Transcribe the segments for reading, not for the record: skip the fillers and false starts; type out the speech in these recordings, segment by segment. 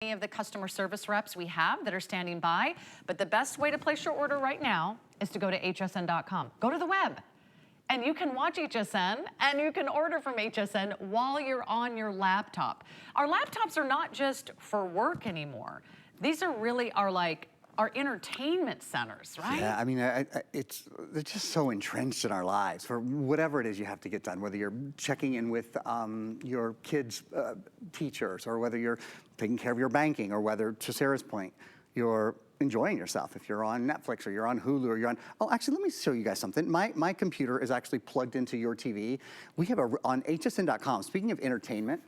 Any of the customer service reps we have that are standing by, but the best way to place your order right now is to go to hsn.com. Go to the web, and you can watch HSN, and you can order from HSN while you're on your laptop. Our laptops are not just for work anymore. These are really our entertainment centers, right? Yeah, I mean, they're just so entrenched in our lives for whatever it is you have to get done, whether you're checking in with your kids' teachers, or whether you're taking care of your banking, or whether, to Sarah's point, you're enjoying yourself. If you're on Netflix, or you're on Hulu, or you're on, oh, actually, let me show you guys something. My computer is actually plugged into your TV. We have on hsn.com, speaking of entertainment,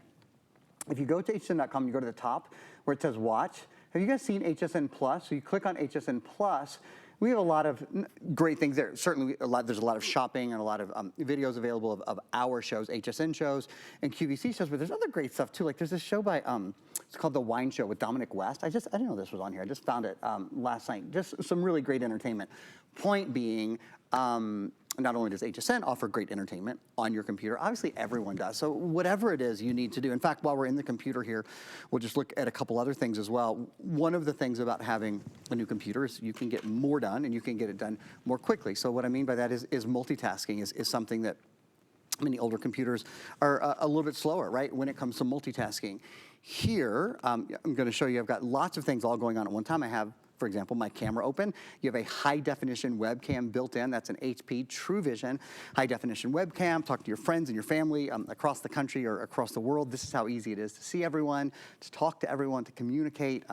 if you go to hsn.com, you go to the top where it says watch. Have you guys seen HSN Plus? So you click on HSN Plus. We have a lot of great things there. Certainly, there's a lot of shopping and a lot of videos available of our shows, HSN shows and QVC shows, but there's other great stuff too. Like there's this show by, it's called The Wine Show with Dominic West. I didn't know this was on here. I just found it last night. Just some really great entertainment. Point being, not only does HSN offer great entertainment on your computer, obviously everyone does. So whatever it is you need to do. In fact, while we're in the computer here, we'll just look at a couple other things as well. One of the things about having a new computer is you can get more done, and you can get it done more quickly. So what I mean by that is multitasking is something that many older computers are a little bit slower, right, when it comes to multitasking. Here, I'm gonna show you, I've got lots of things all going on at one time. I have, for example, my camera open. You have a high definition webcam built in. That's an HP True Vision high definition webcam. Talk to your friends and your family across the country or across the world. This is how easy it is to see everyone, to talk to everyone, to communicate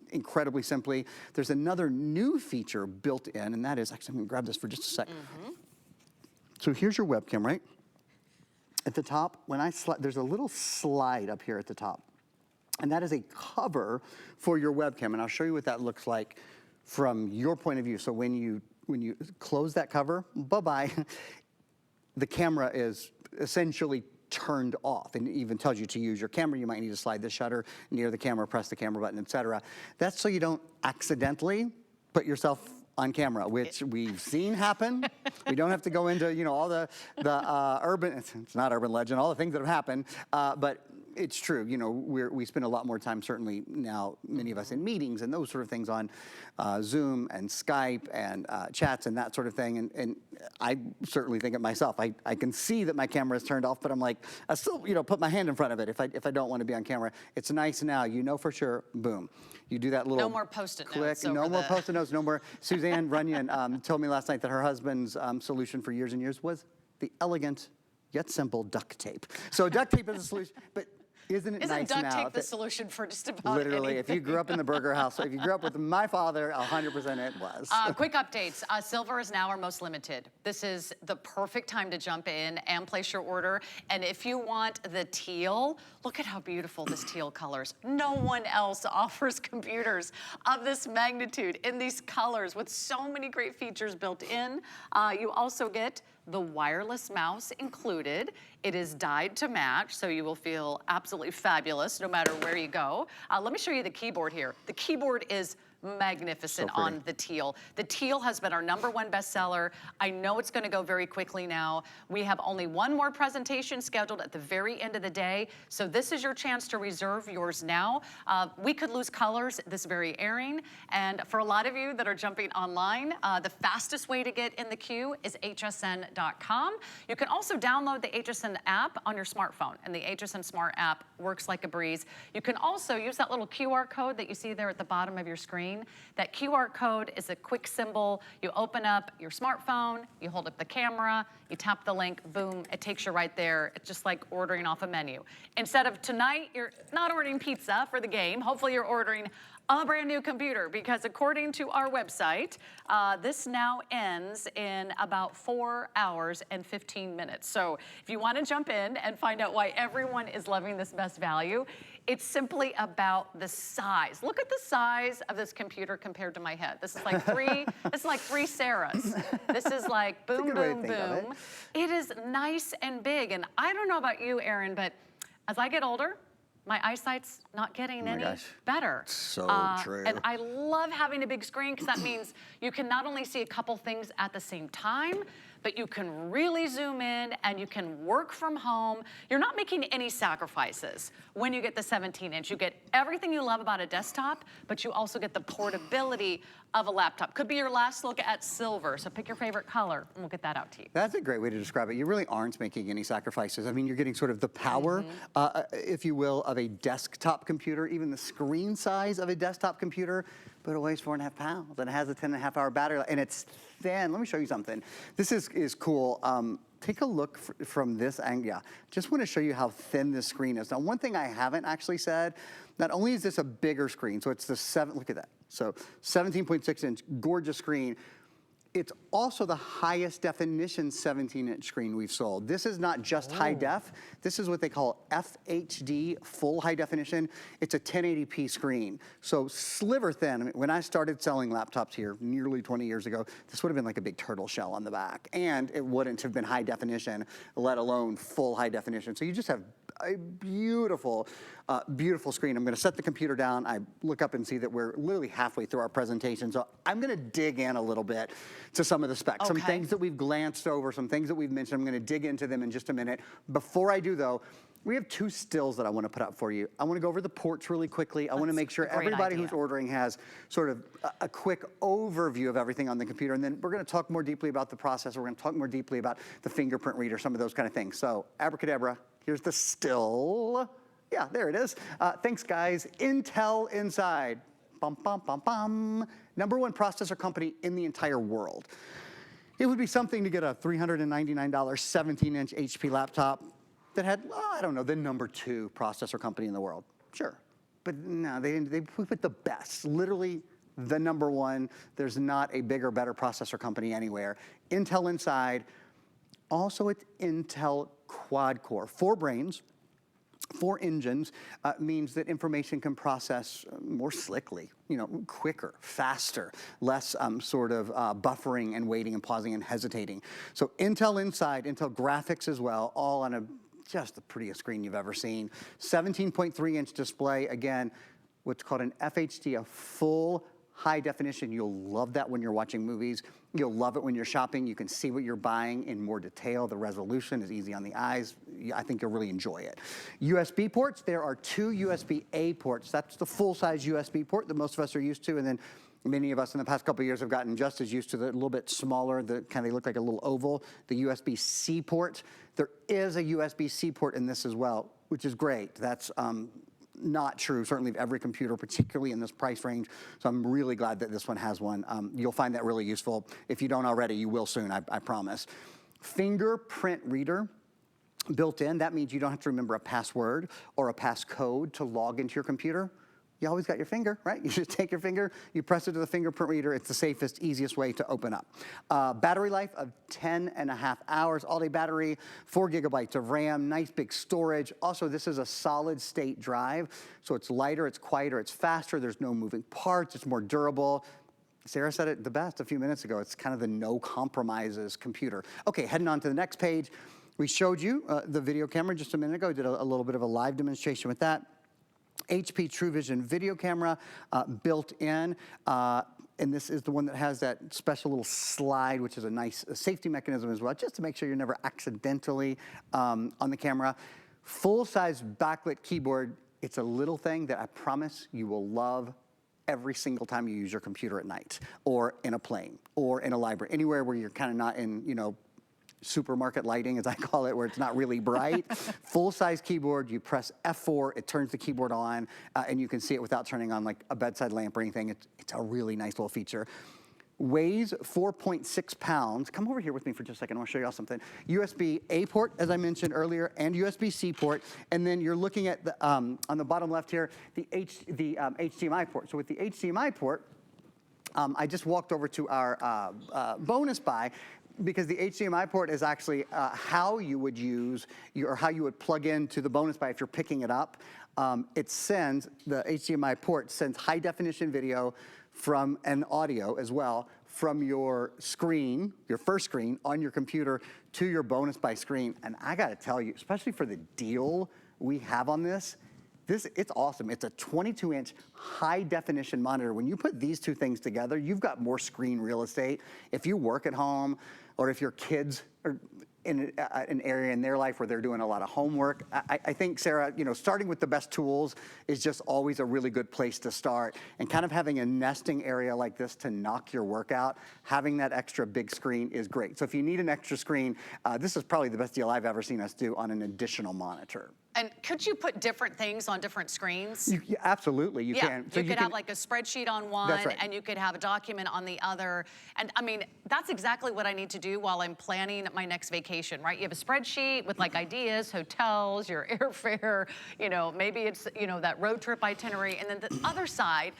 incredibly simply. There's another new feature built in, and that is, actually, I'm gonna grab this for just a sec. So here's your webcam, right? At the top, when I slide, there's a little slide up here at the top. And that is a cover for your webcam. And I'll show you what that looks like from your point of view. So when you close that cover, bye-bye, the camera is essentially turned off, and it even tells you to use your camera. You might need to slide the shutter near the camera, press the camera button, etc. That's so you don't accidentally put yourself on camera, which we've seen happen. We don't have to go into, all the urban, it's not urban legend, all the things that have happened, but it's true. We spend a lot more time, certainly now, many of us, in meetings and those sort of things on Zoom and Skype and chats and that sort of thing. And I certainly think of myself. I can see that my camera is turned off, but I'm like, I still, put my hand in front of it if I don't want to be on camera. It's nice now, for sure, boom. You do that little no more Post-it click. notes. No more Post-it notes, no more. Suzanne Runyon told me last night that her husband's solution for years and years was the elegant yet simple duct tape. So duct tape is a solution, but isn't it nice now? Isn't duct tape the solution for just about literally, anything? if you grew up in the burger house, if you grew up with my father, 100% it was. Quick updates. Silver is now our most limited. This is the perfect time to jump in and place your order. And if you want the teal, look at how beautiful this teal colors. No one else offers computers of this magnitude in these colors with so many great features built in. You also get the wireless mouse included. It is dyed to match, so you will feel absolutely fabulous no matter where you go. Let me show you the keyboard here. The keyboard is magnificent on the teal. The teal has been our #1 bestseller. I know it's gonna go very quickly now. We have only one more presentation scheduled at the very end of the day, so this is your chance to reserve yours now. We could lose colors this very airing, and for a lot of you that are jumping online, the fastest way to get in the queue is hsn.com. You can also download the HSN app on your smartphone, and the HSN Smart app works like a breeze. You can also use that little QR code that you see there at the bottom of your screen. That QR code is a quick symbol. You open up your smartphone, you hold up the camera, you tap the link, boom, it takes you right there. It's just like ordering off a menu. Instead of tonight, you're not ordering pizza for the game. Hopefully you're ordering a brand new computer, because according to our website, this now ends in about 4 hours and 15 minutes. So if you want to jump in and find out why everyone is loving this best value, it's simply about the size. Look at the size of this computer compared to my head. This is like three Sarahs. This is like boom, boom, boom. It is nice and big. And I don't know about you, Aaron, but as I get older, my eyesight's not getting any better. So true. And I love having a big screen, because that means you can not only see a couple things at the same time, but you can really zoom in and you can work from home. You're not making any sacrifices when you get the 17-inch. You get everything you love about a desktop, but you also get the portability of a laptop. Could be your last look at silver, so pick your favorite color and we'll get that out to you. That's a great way to describe it. You really aren't making any sacrifices. I mean, you're getting sort of the power, if you will, of a desktop computer, even the screen size of a desktop computer, but it weighs 4.5 pounds and it has a 10.5-hour battery and it's thin. Let me show you something. This is cool. Take a look from this angle. Yeah, just want to show you how thin this screen is. Now, one thing I haven't actually said, not only is this a bigger screen, so it's the look at that. So 17.6-inch, gorgeous screen. It's also the highest definition 17-inch screen we've sold. This is not just high def. This is what they call FHD, full high definition. It's a 1080p screen. So sliver thin. I mean, when I started selling laptops here nearly 20 years ago, this would have been like a big turtle shell on the back. And it wouldn't have been high definition, let alone full high definition. So you just have a beautiful, beautiful screen. I'm gonna set the computer down. I look up and see that we're literally halfway through our presentation. So I'm gonna dig in a little bit to some of the specs. Some things that we've glanced over, some things that we've mentioned. I'm gonna dig into them in just a minute. Before I do though, we have 2 stills that I wanna put up for you. I wanna go over the ports really quickly. I wanna make sure everybody who's ordering has sort of a quick overview of everything on the computer. And then we're gonna talk more deeply about the processor. We're gonna talk more deeply about the fingerprint reader, some of those kind of things. So abracadabra, here's the still. Yeah, there it is. Thanks guys. Intel Inside. Bum, bum, bum, bum. #1 processor company in the entire world. It would be something to get a $399 17-inch HP laptop that had, I don't know, the #2 processor company in the world. Sure. But no, they put the best, literally the #1. There's not a bigger, better processor company anywhere. Intel Inside. Also, it's Intel quad core, 4 brains, 4 engines, means that information can process more slickly, you know, quicker, faster, less sort of buffering and waiting and pausing and hesitating. So Intel Inside, Intel graphics as well, all on just the prettiest screen you've ever seen. 17.3-inch display, again, what's called an FHD, a full high definition. You'll love that when you're watching movies. You'll love it when you're shopping. You can see what you're buying in more detail. The resolution is easy on the eyes. I think you'll really enjoy it. USB ports, there are 2 USB-A ports. That's the full-size USB port that most of us are used to, and then many of us in the past couple of years have gotten just as used to the little bit smaller, they look like a little oval, the USB-C port. There is a USB-C port in this as well, which is great. That's not true, certainly of every computer, particularly in this price range. So I'm really glad that this one has one. You'll find that really useful. If you don't already, you will soon, I promise. Fingerprint reader built in. That means you don't have to remember a password or a passcode to log into your computer. You always got your finger, right? You just take your finger, you press it to the fingerprint reader. It's the safest, easiest way to open up. Battery life of 10.5 hours, all-day battery, 4 gigabytes of RAM, nice big storage. Also, this is a solid state drive, so it's lighter, it's quieter, it's faster, there's no moving parts, it's more durable. Sarah said it the best a few minutes ago. It's kind of the no compromises computer. Okay, heading on to the next page. We showed you the video camera just a minute ago, did a little bit of a live demonstration with that. HP TrueVision video camera built in, and this is the one that has that special little slide, which is a nice safety mechanism as well, just to make sure you're never accidentally on the camera. Full-size backlit keyboard. It's a little thing that I promise you will love every single time you use your computer at night, or in a plane, or in a library, anywhere where you're kind of not in, you know, supermarket lighting, as I call it, where it's not really bright. Full-size keyboard, you press F4, it turns the keyboard on, and you can see it without turning on like a bedside lamp or anything. It's a really nice little feature. Weighs 4.6 pounds. Come over here with me for just a second, I want to show you all something. USB-A port, as I mentioned earlier, and USB-C port, and then you're looking at, the, on the bottom left here, the HDMI port. So with the HDMI port, I just walked over to our bonus buy, because the HDMI port is actually how you would use, or how you would plug into the bonus buy if you're picking it up. It sends, the HDMI port sends high definition video from, and audio as well, from your screen, your first screen on your computer to your bonus buy screen. And I gotta tell you, especially for the deal we have on this, It's awesome. It's a 22-inch high-definition monitor. When you put these two things together, you've got more screen real estate. If you work at home, or if your kids are in an area in their life where they're doing a lot of homework, I think, Sarah, starting with the best tools is just always a really good place to start. And kind of having a nesting area like this to knock your work out, having that extra big screen is great. So if you need an extra screen, this is probably the best deal I've ever seen us do on an additional monitor. And could you put different things on different screens? Absolutely, you can. So you could have like a spreadsheet on one, right. and you could have a document on the other. And I mean, that's exactly what I need to do while I'm planning my next vacation, right? You have a spreadsheet with like ideas, hotels, your airfare, maybe it's, that road trip itinerary. And then the other side,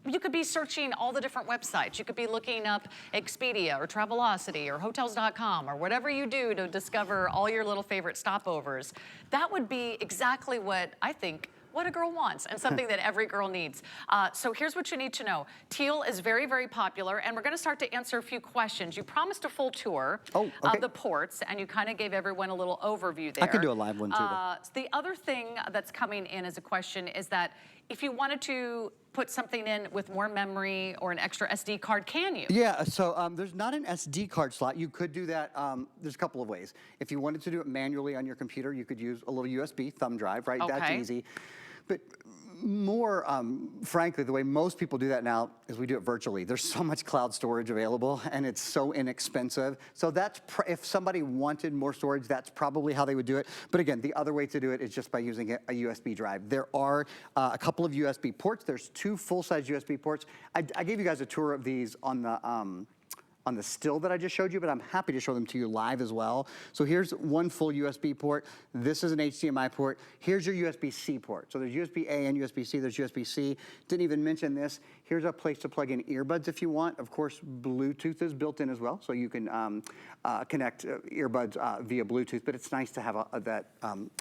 you could be searching all the different websites. You could be looking up Expedia or Travelocity or Hotels.com or whatever you do to discover all your little favorite stopovers. That would be exactly what I think what a girl wants and something that every girl needs. So here's what you need to know. Teal is very, very popular, and we're gonna start to answer a few questions. You promised a full tour of the ports, and you kind of gave everyone a little overview there. I could do a live one too. The other thing that's coming in as a question is that if you wanted to put something in with more memory or an extra SD card, can you? Yeah, so there's not an SD card slot. You could do that, there's a couple of ways. If you wanted to do it manually on your computer, you could use a little USB thumb drive, right? Okay. That's easy. But more frankly, the way most people do that now is we do it virtually. There's so much cloud storage available, and it's so inexpensive. So that's, if somebody wanted more storage, that's probably how they would do it. But again, the other way to do it is just by using a USB drive. There are a couple of USB ports. There's 2 full-size USB ports. I gave you guys a tour of these on the still that I just showed you, but I'm happy to show them to you live as well. So here's one full USB port. This is an HDMI port. Here's your USB-C port. So there's USB-A and USB-C, there's USB-C. Didn't even mention this. Here's a place to plug in earbuds if you want. Of course, Bluetooth is built in as well, so you can connect earbuds via Bluetooth, but it's nice to have that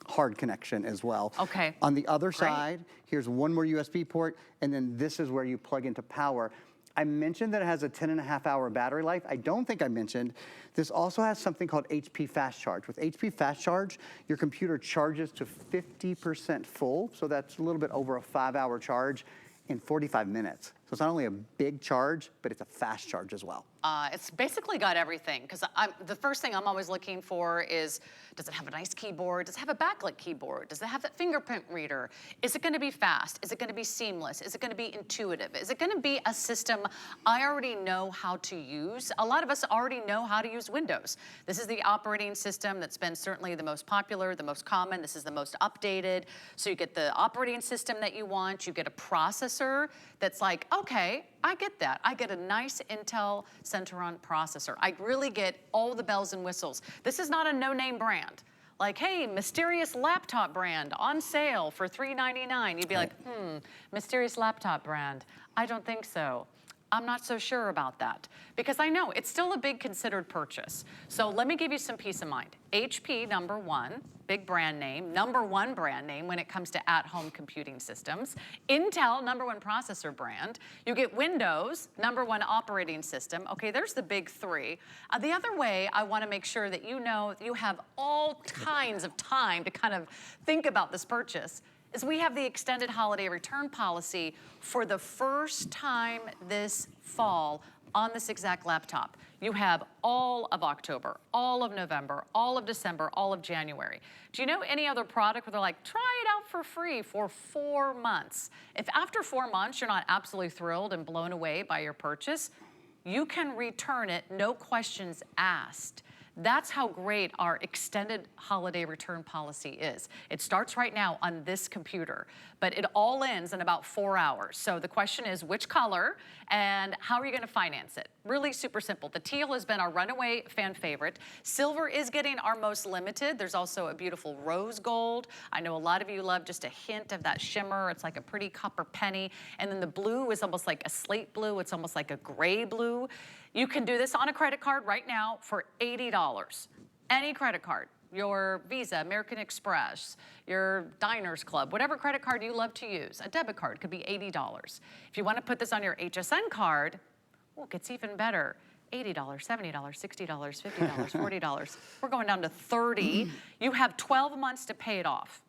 hard connection as well. Okay. On the other side, here's one more USB port, and then this is where you plug into power. I mentioned that it has a 10.5-hour battery life. I don't think I mentioned this also has something called HP Fast Charge. With HP Fast Charge, your computer charges to 50% full, so that's a little bit over a 5-hour charge in 45 minutes. So it's not only a big charge, but it's a fast charge as well. It's basically got everything, because the first thing I'm always looking for is, does it have a nice keyboard? Does it have a backlit keyboard? Does it have that fingerprint reader? Is it gonna be fast? Is it gonna be seamless? Is it gonna be intuitive? Is it gonna be a system I already know how to use? A lot of us already know how to use Windows. This is the operating system that's been certainly the most popular, the most common. This is the most updated. So you get the operating system that you want. You get a processor that's like, okay, I get that. I get a nice Intel Celeron processor. I really get all the bells and whistles. This is not a no-name brand. Like, hey, mysterious laptop brand on sale for $399. You'd be like, mysterious laptop brand. I don't think so. I'm not so sure about that, because I know it's still a big considered purchase. So let me give you some peace of mind. HP, #1, big brand name, #1 brand name when it comes to at-home computing systems. Intel, #1 processor brand. You get Windows, #1 operating system. Okay, there's the big 3. The other way I want to make sure that you know you have all kinds of time to kind of think about this purchase is we have the extended holiday return policy for the first time this fall on this exact laptop. You have all of October, all of November, all of December, all of January. Do you know any other product where they're like, try it out for free for 4 months? If after 4 months you're not absolutely thrilled and blown away by your purchase, you can return it, no questions asked. That's how great our extended holiday return policy is. It starts right now on this computer, but it all ends in about 4 hours. So the question is which color and how are you gonna finance it? Really super simple. The teal has been our runaway fan favorite. Silver is getting our most limited. There's also a beautiful rose gold. I know a lot of you love just a hint of that shimmer. It's like a pretty copper penny. And then the blue is almost like a slate blue. It's almost like a gray blue. You can do this on a credit card right now for $80. Any credit card, your Visa, American Express, your Diners Club, whatever credit card you love to use. A debit card could be $80. If you want to put this on your HSN card, oh, it gets even better. $80, $70, $60, $50, $40. We're going down to $30. You have 12 months to pay it off.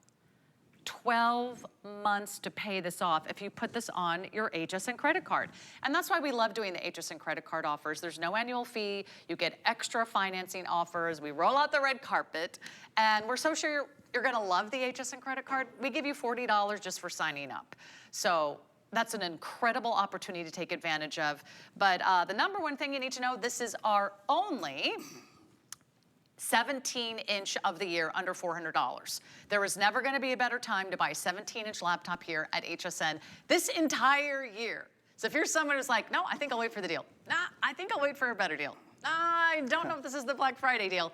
12 months to pay this off if you put this on your HSN credit card. And that's why we love doing the HSN credit card offers. There's no annual fee. You get extra financing offers. We roll out the red carpet. And we're so sure you're gonna love the HSN credit card. We give you $40 just for signing up. So that's an incredible opportunity to take advantage of. But the number one thing you need to know, this is our only 17-inch of the year under $400. There is never going to be a better time to buy a 17-inch laptop here at HSN this entire year. So if you're someone who's like, no, I think I'll wait for the deal. Nah, I think I'll wait for a better deal. Nah, I don't know if this is the Black Friday deal.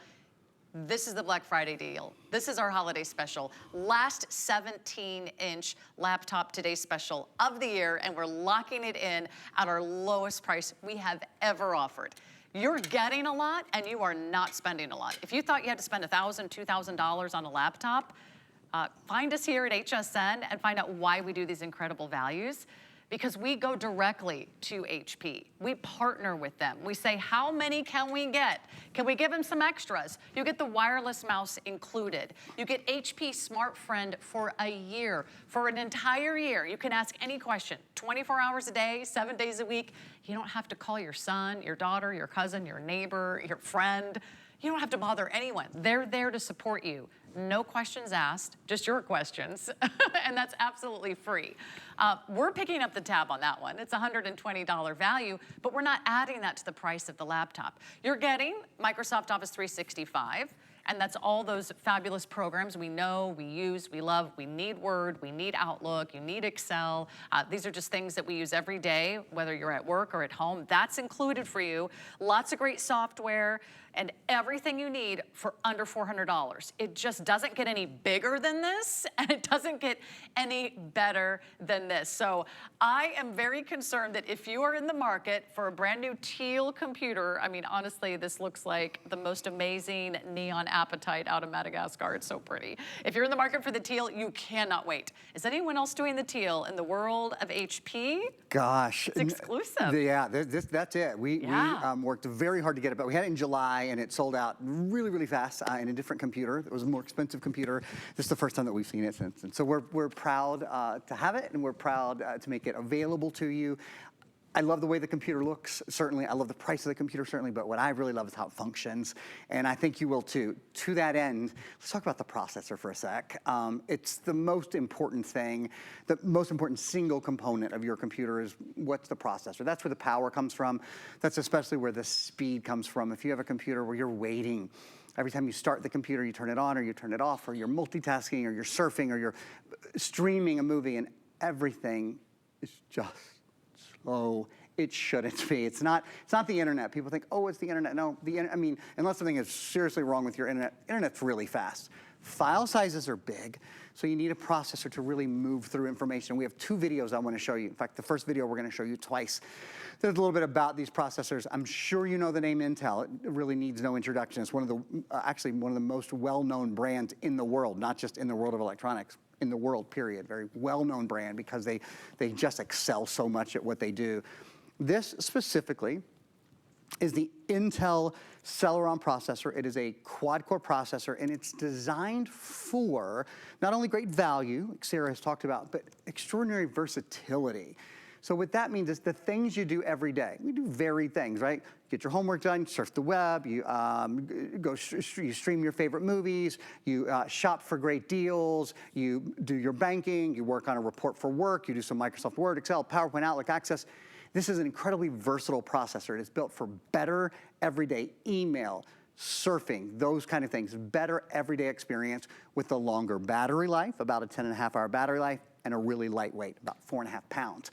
This is the Black Friday deal. This is our holiday special. Last 17-inch laptop today special of the year, and we're locking it in at our lowest price we have ever offered. You're getting a lot, and you are not spending a lot. If you thought you had to spend $1,000, $2,000 on a laptop, find us here at HSN and find out why we do these incredible values. Because we go directly to HP. We partner with them. We say, how many can we get? Can we give them some extras? You get the wireless mouse included. You get HP SmartFriend for a year, for an entire year. You can ask any question, 24 hours a day, 7 days a week. You don't have to call your son, your daughter, your cousin, your neighbor, your friend. You don't have to bother anyone. They're there to support you. No questions asked, just your questions, and that's absolutely free. We're picking up the tab on that one. It's a $120 value, but we're not adding that to the price of the laptop. You're getting Microsoft Office 365, and that's all those fabulous programs we know, we use, we love. We need Word, we need Outlook, you need Excel. These are just things that we use every day, whether you're at work or at home. That's included for you. Lots of great software and everything you need for under $400. It just doesn't get any bigger than this, and it doesn't get any better than this. So I am very concerned that if you are in the market for a brand new teal computer, I mean, honestly, this looks like the most amazing neon apatite out of Madagascar. It's so pretty. If you're in the market for the teal, you cannot wait. Is anyone else doing the teal in the world of HP? Gosh. It's exclusive. Yeah, that's it. We worked very hard to get it, but we had it in July, and it sold out really, really fast in a different computer. It was a more expensive computer. This is the first time that we've seen it since. And so we're proud to have it, and we're proud to make it available to you. I love the way the computer looks, certainly. I love the price of the computer, certainly, but what I really love is how it functions, and I think you will too. To that end, let's talk about the processor for a sec. It's the most important thing, the most important single component of your computer is what's the processor. That's where the power comes from. That's especially where the speed comes from. If you have a computer where you're waiting, every time you start the computer, you turn it on or you turn it off, or you're multitasking or you're surfing or you're streaming a movie, and everything is just slow. It shouldn't be. It's not the internet. People think, oh, it's the internet. No, I mean, unless something is seriously wrong with your internet, internet's really fast. File sizes are big, so you need a processor to really move through information. We have 2 videos I want to show you. In fact, the first video we're going to show you twice. There's a little bit about these processors. I'm sure you know the name Intel. It really needs no introduction. It's one of the, actually one of the most well-known brands in the world, not just in the world of electronics, in the world, period. Very well-known brand because they just excel so much at what they do. This specifically is the Intel Celeron processor. It is a quad-core processor, and it's designed for not only great value, like Sarah has talked about, but extraordinary versatility. So what that means is the things you do every day. We do varied things, right? Get your homework done, surf the web, you you stream your favorite movies, you shop for great deals, you do your banking, you work on a report for work, you do some Microsoft Word, Excel, PowerPoint, Outlook, Access. This is an incredibly versatile processor. It is built for better everyday email, surfing, those kind of things. Better everyday experience with a longer battery life, about a 10.5-hour battery life, and a really lightweight, about 4.5 pounds.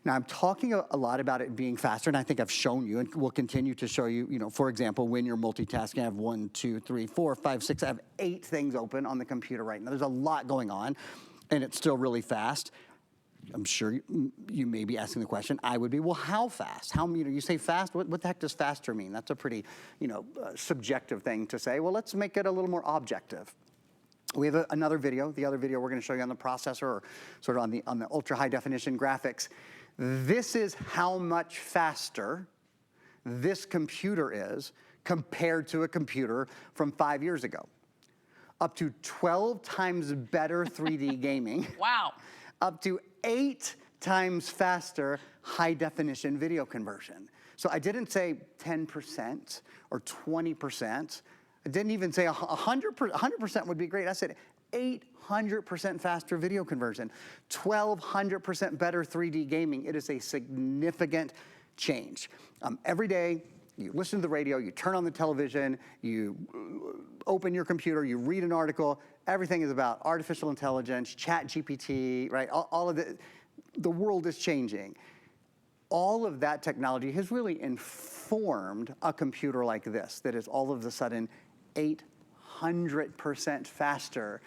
Now, I'm talking a lot about it being faster, and I think I've shown you, and will continue to show you, for example, when you're multitasking, I have 1, 2, 3, 4, 5, 6, I have 8 things open on the computer right now. There's a lot going on, and it's still really fast. I'm sure you may be asking the question, I would be, well, how fast? You say fast, what the heck does faster mean? That's a pretty, subjective thing to say. Well, let's make it a little more objective. We have another video. The other video we're going to show you on the processor, or sort of on the ultra high definition graphics. This is how much faster this computer is compared to a computer from 5 years ago. up to 12 times better 3D gaming. Wow. Up to 8 times faster high-definition video conversion. So I didn't say 10% or 20%. I didn't even say 100% would be great. I said 800% faster video conversion, 1,200% better 3D gaming. It is a significant change. Every day, you listen to the radio, you turn on the television, you open your computer, you read an article. Everything is about artificial intelligence, chat GPT, right? All of the world is changing. All of that technology has really informed a computer like this that is all of a sudden 800% faster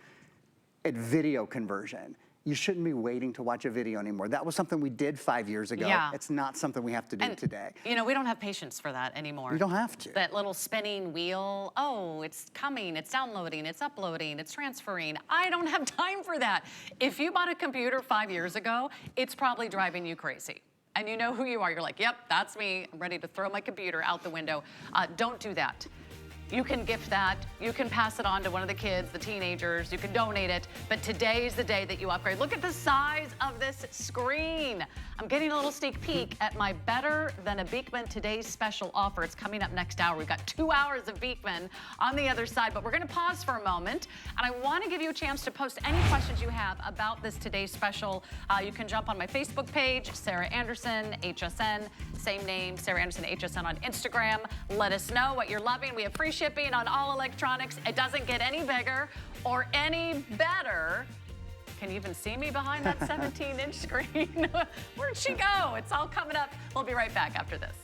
at video conversion. You shouldn't be waiting to watch a video anymore. That was something we did 5 years ago. Yeah. It's not something we have to do today. You know, we don't have patience for that anymore. You don't have to. That little spinning wheel, oh, it's coming, it's downloading, it's uploading, it's transferring. I don't have time for that. If you bought a computer 5 years ago, it's probably driving you crazy. And you know who you are. You're like, yep, that's me. I'm ready to throw my computer out the window. Don't do that. You can gift that. You can pass it on to one of the kids, the teenagers. You can donate it. But today is the day that you upgrade. Look at the size of this screen. I'm getting a little sneak peek at my Better Than a Beekman Today's special offer. It's coming up next hour. We've got 2 hours of Beekman on the other side, but we're going to pause for a moment. And I want to give you a chance to post any questions you have about this today's special. You can jump on my Facebook page, Sarah Anderson, HSN, same name, Sarah Anderson, HSN on Instagram. Let us know what you're loving. We have free shipping on all electronics. It doesn't get any bigger or any better. Can you even see me behind that 17-inch screen? Where'd she go? It's all coming up. We'll be right back after this.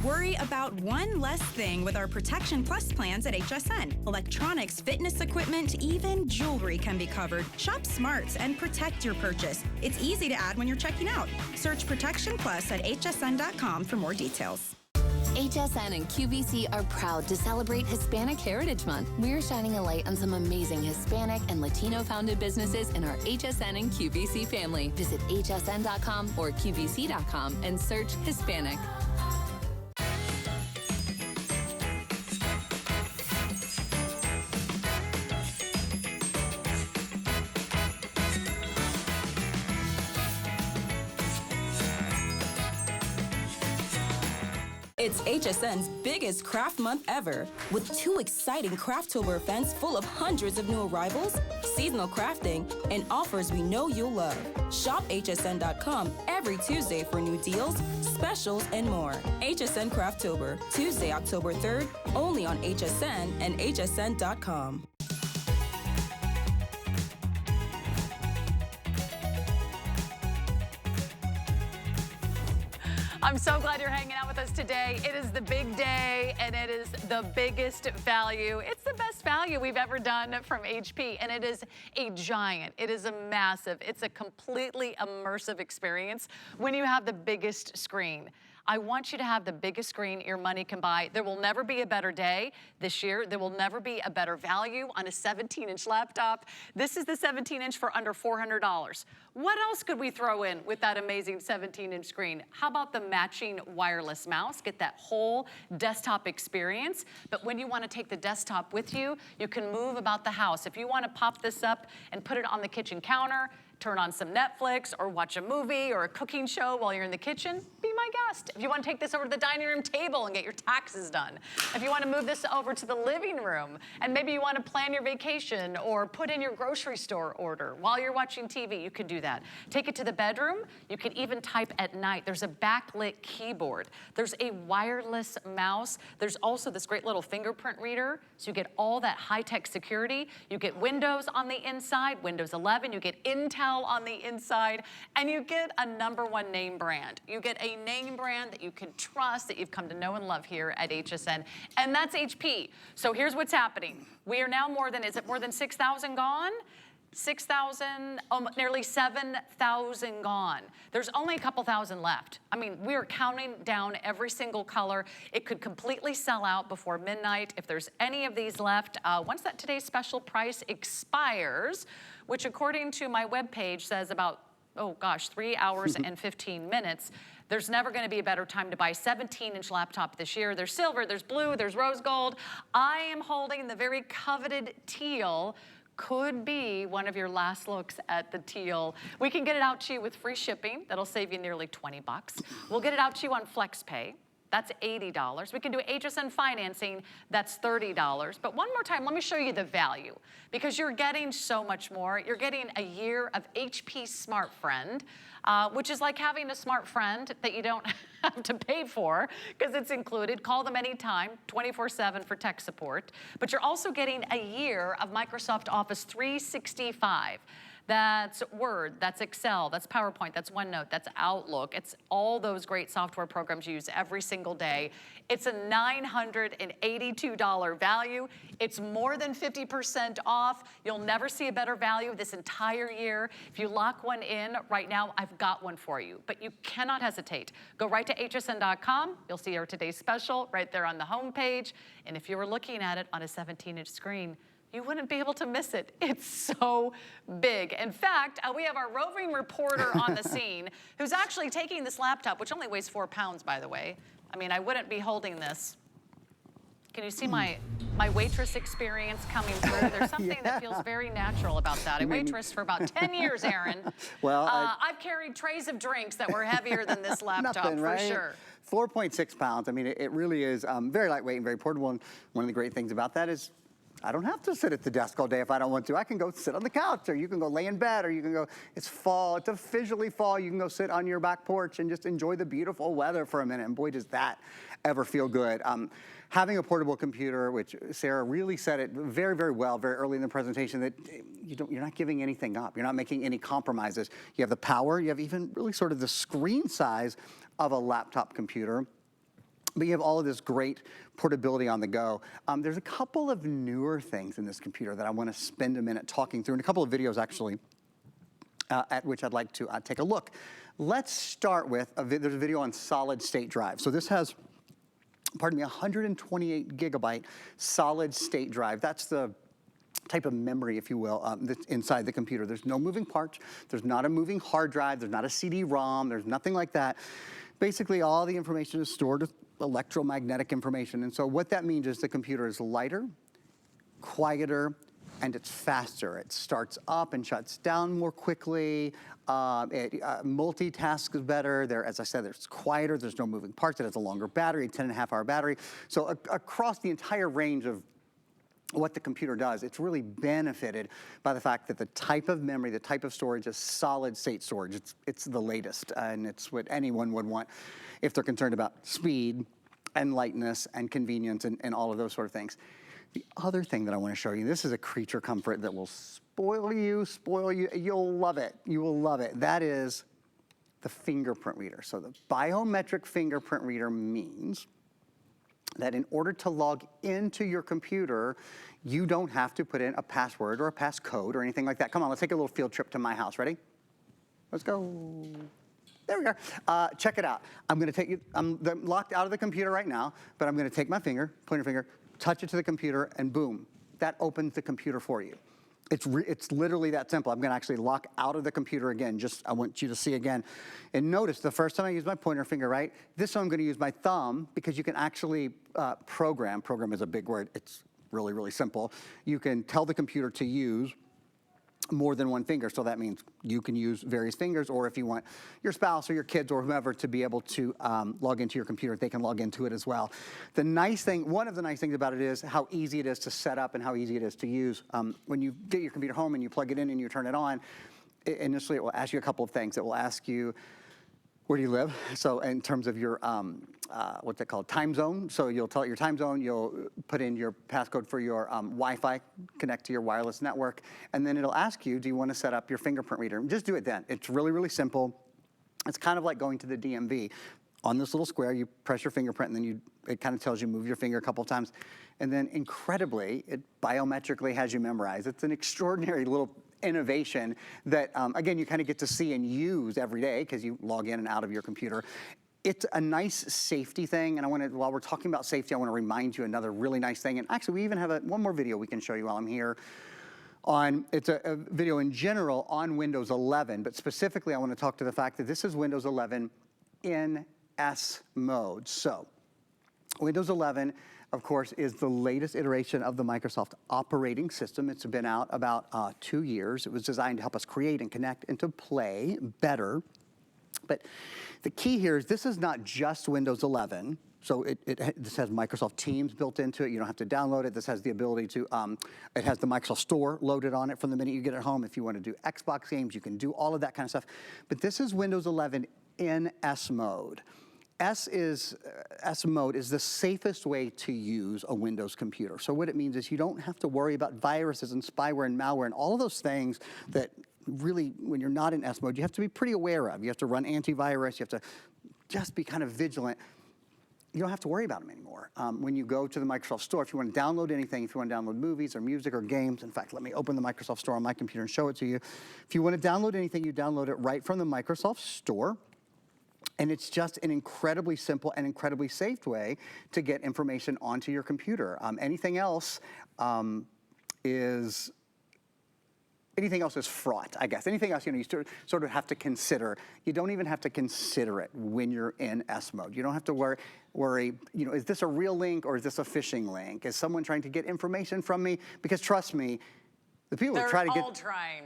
Worry about one less thing with our Protection Plus plans at HSN. Electronics, fitness equipment, even jewelry can be covered. Shop smart and protect your purchase. It's easy to add when you're checking out. Search Protection Plus at hsn.com for more details. HSN and QVC are proud to celebrate Hispanic Heritage Month. We're shining a light on some amazing Hispanic and Latino-founded businesses in our HSN and QVC family. Visit hsn.com or qvc.com and search Hispanic. It's HSN's biggest craft month ever, with 2 exciting Crafttober events full of hundreds of new arrivals, seasonal crafting, and offers we know you'll love. Shop hsn.com every Tuesday for new deals, specials, and more. HSN Crafttober, Tuesday, October 3rd, only on HSN and hsn.com. I'm so glad you're hanging out with us today. It is the big day, and it is the biggest value. It's the best value we've ever done from HP, and it is a giant. It is a massive. It's a completely immersive experience when you have the biggest screen. I want you to have the biggest screen your money can buy. There will never be a better day this year. There will never be a better value on a 17-inch laptop. This is the 17-inch for under $400. What else could we throw in with that amazing 17-inch screen? How about the matching wireless mouse? Get that whole desktop experience. But when you want to take the desktop with you, you can move about the house. If you want to pop this up and put it on the kitchen counter, turn on some Netflix or watch a movie or a cooking show while you're in the kitchen, be my guest. If you want to take this over to the dining room table and get your taxes done, if you want to move this over to the living room and maybe you want to plan your vacation or put in your grocery store order while you're watching TV, you could do that. Take it to the bedroom. You could even type at night. There's a backlit keyboard. There's a wireless mouse. There's also this great little fingerprint reader, so you get all that high-tech security. You get Windows on the inside, Windows 11. You get Intel on the inside, and you get a #1 name brand. You get a name name brand that you can trust, that you've come to know and love here at HSN, and that's HP. So here's what's happening. We are now is it more than 6,000 gone? 6,000, nearly 7,000 gone. There's only a couple thousand left. I mean, we are counting down every single color. It could completely sell out before midnight if there's any of these left. Once that today's special price expires, which according to my webpage says about, 3 hours and 15 minutes, there's never gonna be a better time to buy 17-inch laptop this year. There's silver, there's blue, there's rose gold. I am holding the very coveted teal. Could be one of your last looks at the teal. We can get it out to you with free shipping. That'll save you nearly 20 bucks. We'll get it out to you on FlexPay. That's $80. We can do HSN financing, that's $30. But one more time, let me show you the value because you're getting so much more. You're getting a year of HP SmartFriend, which is like having a SmartFriend that you don't have to pay for because it's included. Call them anytime, 24/7 for tech support. But you're also getting a year of Microsoft Office 365. That's Word, that's Excel, that's PowerPoint, that's OneNote, that's Outlook. It's all those great software programs you use every single day. It's a $982 value. It's more than 50% off. You'll never see a better value this entire year. If you lock one in right now, I've got one for you, but you cannot hesitate. Go right to hsn.com. You'll see our today's special right there on the homepage. And if you were looking at it on a 17-inch screen, you wouldn't be able to miss it. It's so big. In fact, we have our roving reporter on the scene who's actually taking this laptop, which only weighs 4 pounds, by the way. I mean, I wouldn't be holding this. Can you see my waitress experience coming through? There's something that feels very natural about that. I waitressed for about 10 years, Aaron. Well, I've carried trays of drinks that were heavier than this laptop, nothing, for right? sure. 4.6 pounds. I mean, it really is very lightweight and very portable. And one of the great things about that is I don't have to sit at the desk all day if I don't want to. I can go sit on the couch, or you can go lay in bed, or you can go, it's fall, it's officially fall. You can go sit on your back porch and just enjoy the beautiful weather for a minute. And boy, does that ever feel good. Having a portable computer, which Sarah really said it very, very well, very early in the presentation, that you're not giving anything up. You're not making any compromises. You have the power, you have even really sort of the screen size of a laptop computer. But you have all of this great portability on the go. There's a couple of newer things in this computer that I want to spend a minute talking through, and a couple of videos actually, at which I'd like to take a look. Let's start with, there's a video on solid state drive. So this has, 128 gigabyte solid state drive. That's the type of memory, if you will, that's inside the computer. There's no moving parts. There's not a moving hard drive. There's not a CD-ROM. There's nothing like that. Basically, all the information is stored with electromagnetic information. And so what that means is the computer is lighter, quieter, and it's faster. It starts up and shuts down more quickly. It multitasks better. As I said, it's quieter. There's no moving parts. It has a longer battery, 10.5-hour battery. So across the entire range of what the computer does, it's really benefited by the fact that the type of memory, the type of storage is solid state storage. It's the latest, and it's what anyone would want if they're concerned about speed and lightness and convenience and all of those sort of things. The other thing that I want to show you, this is a creature comfort that will spoil you. You'll love it. You will love it. That is the fingerprint reader. So the biometric fingerprint reader means that in order to log into your computer, you don't have to put in a password or a passcode or anything like that. Come on, let's take a little field trip to my house. Ready? Let's go. There we are. Check it out. I'm going to take you, I'm locked out of the computer right now, but I'm going to take my finger, pointer finger, touch it to the computer, and boom, that opens the computer for you. It's literally that simple. I'm going to actually lock out of the computer again. I want you to see again. And notice the first time I use my pointer finger, right? This time I'm going to use my thumb because you can actually program. Program is a big word. It's really, really simple. You can tell the computer to use more than one finger. So that means you can use various fingers, or if you want your spouse or your kids or whomever to be able to log into your computer, they can log into it as well. The nice thing, one of the nice things about it is how easy it is to set up and how easy it is to use. When you get your computer home and you plug it in and you turn it on, initially it will ask you a couple of things. It will ask you, where do you live? So in terms of your, what's it called, time zone. So you'll tell it your time zone, you'll put in your passcode for your Wi-Fi, connect to your wireless network, and then it'll ask you, do you want to set up your fingerprint reader? Just do it then. It's really, really simple. It's kind of like going to the DMV. on this little square, you press your fingerprint, and then it kind of tells you move your finger a couple of times. And then incredibly, it biometrically has you memorize. It's an extraordinary little innovation that, again, you kind of get to see and use every day because you log in and out of your computer. It's a nice safety thing, and while we're talking about safety, I want to remind you another really nice thing. And actually, we even have one more video we can show you while I'm here. It's a video in general on Windows 11, but specifically I want to talk to the fact that this is Windows 11 in S mode. So Windows 11, of course, is the latest iteration of the Microsoft operating system. It's been out about 2 years. It was designed to help us create and connect and to play better. But the key here is this is not just Windows 11. So this has Microsoft Teams built into it. You don't have to download it. This has the ability to, it has the Microsoft Store loaded on it from the minute you get it home. If you want to do Xbox games, you can do all of that kind of stuff. But this is Windows 11 in S mode. S mode is the safest way to use a Windows computer. So what it means is you don't have to worry about viruses and spyware and malware and all of those things that really, when you're not in S mode, you have to be pretty aware of. You have to run antivirus. You have to just be kind of vigilant. You don't have to worry about them anymore. When you go to the Microsoft Store, if you want to download anything, if you want to download movies or music or games, in fact, let me open the Microsoft Store on my computer and show it to you. If you want to download anything, you download it right from the Microsoft Store. And it's just an incredibly simple and incredibly safe way to get information onto your computer. Anything else is fraught, I guess. Anything else, you sort of have to consider. You don't even have to consider it when you're in S mode. You don't have to worry, is this a real link or is this a phishing link? Is someone trying to get information from me? Because trust me, the people who try to get— They're all trying.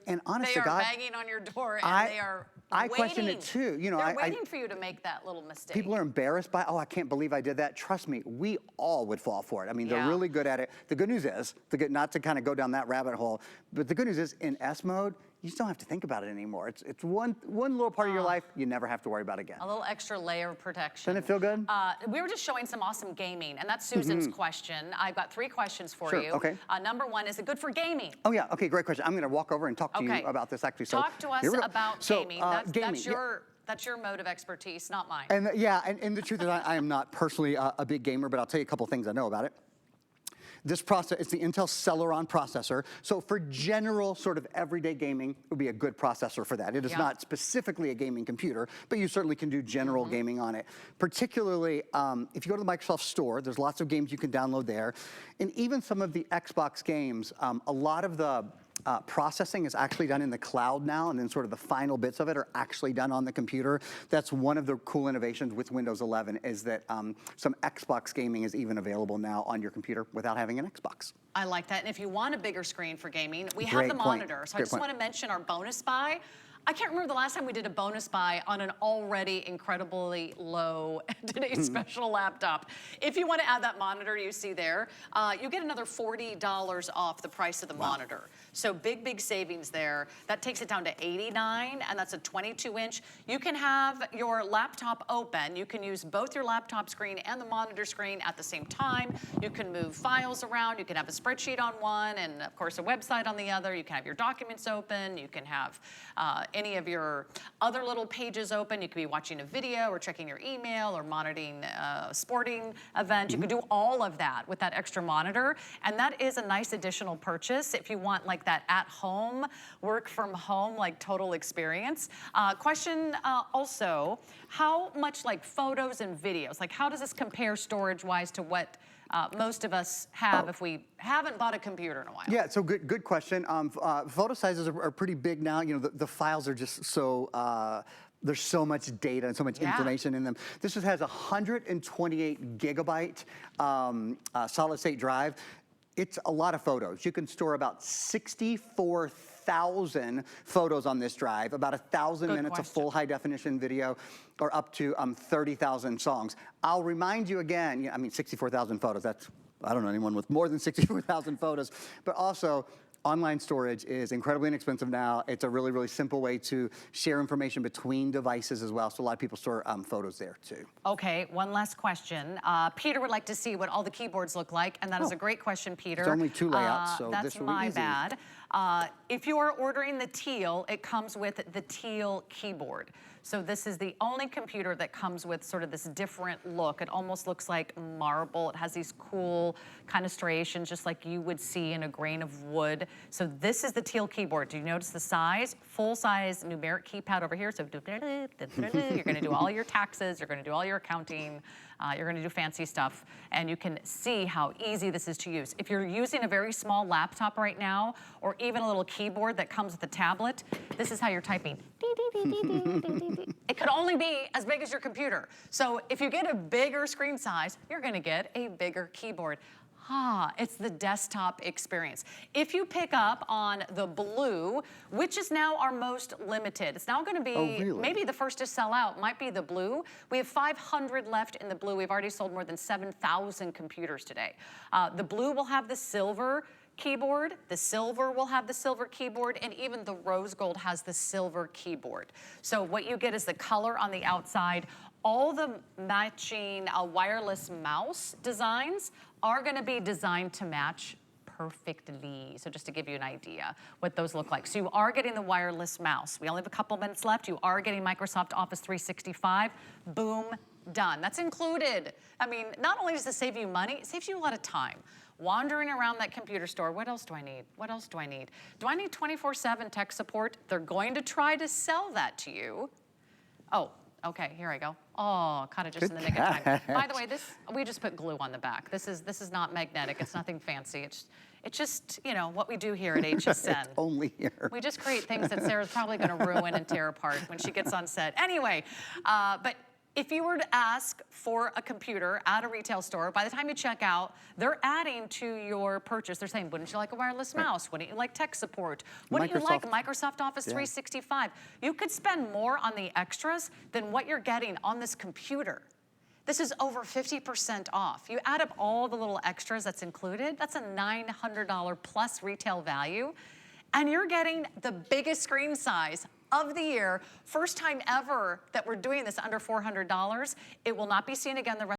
And honest They to are God, banging on your door, and they are I waiting. question it too. They're waiting for you to make that little mistake. People are embarrassed by, oh, I can't believe I did that. Trust me, we all would fall for it. I mean, they're Yeah. really good at it. The good news is, not to kind of go down that rabbit hole, but the good news is in S mode, you just don't have to think about it anymore. It's one little part of your life you never have to worry about again. A little extra layer of protection. Doesn't it feel good? We were just showing some awesome gaming, and that's Susan's question. I've got 3 questions for Sure, you. okay. Number 1, is it good for gaming? Oh yeah, okay, great question. I'm gonna walk over and talk to you about this actually. So talk to us here we go. about So, gaming. gaming. That's your mode of expertise, not mine. And and the truth is I am not personally a big gamer, but I'll tell you a couple things I know about it. This processor, it's the Intel Celeron processor. So for general sort of everyday gaming, it would be a good processor for that. It is not specifically a gaming computer, but you certainly can do general gaming on it. Particularly, if you go to the Microsoft Store, there's lots of games you can download there. And even some of the Xbox games, a lot of the processing is actually done in the cloud now, and then sort of the final bits of it are actually done on the computer. That's one of the cool innovations with Windows 11 is that some Xbox gaming is even available now on your computer without having an Xbox. I like that. And if you want a bigger screen for gaming, we have Great the point. monitor. So I Great just point. want to mention our bonus buy. I can't remember the last time we did a bonus buy on an already incredibly low today's special laptop. If you want to add that monitor you see there, you get another $40 off the price of the monitor. So big savings there. That takes it down to $89, and that's a 22-inch. You can have your laptop open. You can use both your laptop screen and the monitor screen at the same time. You can move files around. You can have a spreadsheet on one and, of course, a website on the other. You can have your documents open. You can have any of your other little pages open. You could be watching a video or checking your email or monitoring a sporting event. You could do all of that with that extra monitor, and that is a nice additional purchase if you want like that at-home, work-from-home, like total experience. Question also, how much like photos and videos, like how does this compare storage-wise to what most of us have if we haven't bought a computer in a while? Yeah, so good question. Photo sizes are pretty big now. The files are just so, there's so much data and so much information in them. This has a 128 gigabyte solid state drive. It's a lot of photos. You can store about 64,000 photos on this drive, about 1,000 minutes of full high definition video, or up to 30,000 songs. I'll remind you again, 64,000 photos, I don't know anyone with more than 64,000 photos, but also online storage is incredibly inexpensive now. It's a really simple way to share information between devices as well. So a lot of people store photos there too. Okay, one last question. Peter would like to see what all the keyboards look like, and that is a great question, Peter. There's only 2 layouts, so that's this will be my easy. bad. If you are ordering the teal, it comes with the teal keyboard. So this is the only computer that comes with sort of this different look. It almost looks like marble. It has these cool kind of striations, just like you would see in a grain of wood. So this is the teal keyboard. Do you notice the size? Full size numeric keypad over here. So you're gonna do all your taxes, you're gonna do all your accounting, you're gonna do fancy stuff, and you can see how easy this is to use. If you're using a very small laptop right now, or even a little keyboard that comes with a tablet, this is how you're typing. It could only be as big as your computer. So if you get a bigger screen size, you're gonna get a bigger keyboard. It's the desktop experience. If you pick up on the blue, which is now our most limited, it's now gonna be maybe the first to sell out, might be the blue. We have 500 left in the blue. We've already sold more than 7,000 computers today. The blue will have the silver keyboard, the silver will have the silver keyboard, and even the rose gold has the silver keyboard. So what you get is the color on the outside. All the matching wireless mouse designs are gonna be designed to match perfectly. So just to give you an idea what those look like. So you are getting the wireless mouse. We only have a couple minutes left. You are getting Microsoft Office 365. Boom, done. That's included. I mean, not only does it save you money, it saves you a lot of time. Wandering around that computer store, what else do I need? What else do I need? Do I need 24/7 tech support? They're going to try to sell that to you. Oh, okay, here I go. Oh, caught it just in the nick of time. By the way, we just put glue on the back. This is not magnetic. It's nothing fancy. It's just, you know, what we do here at HSN. It's only here. We just create things that Sarah's probably going to ruin and tear apart when she gets on set. Anyway, but if you were to ask for a computer at a retail store, by the time you check out, they're adding to your purchase. They're saying, wouldn't you like a wireless mouse? Wouldn't you like tech support? Wouldn't you like Microsoft Office 365? You could spend more on the extras than what you're getting on this computer. This is over 50% off. You add up all the little extras that's included, that's a $900 plus retail value. And you're getting the biggest screen size of the year. First time ever that we're doing this under $400. It will not be seen again the rest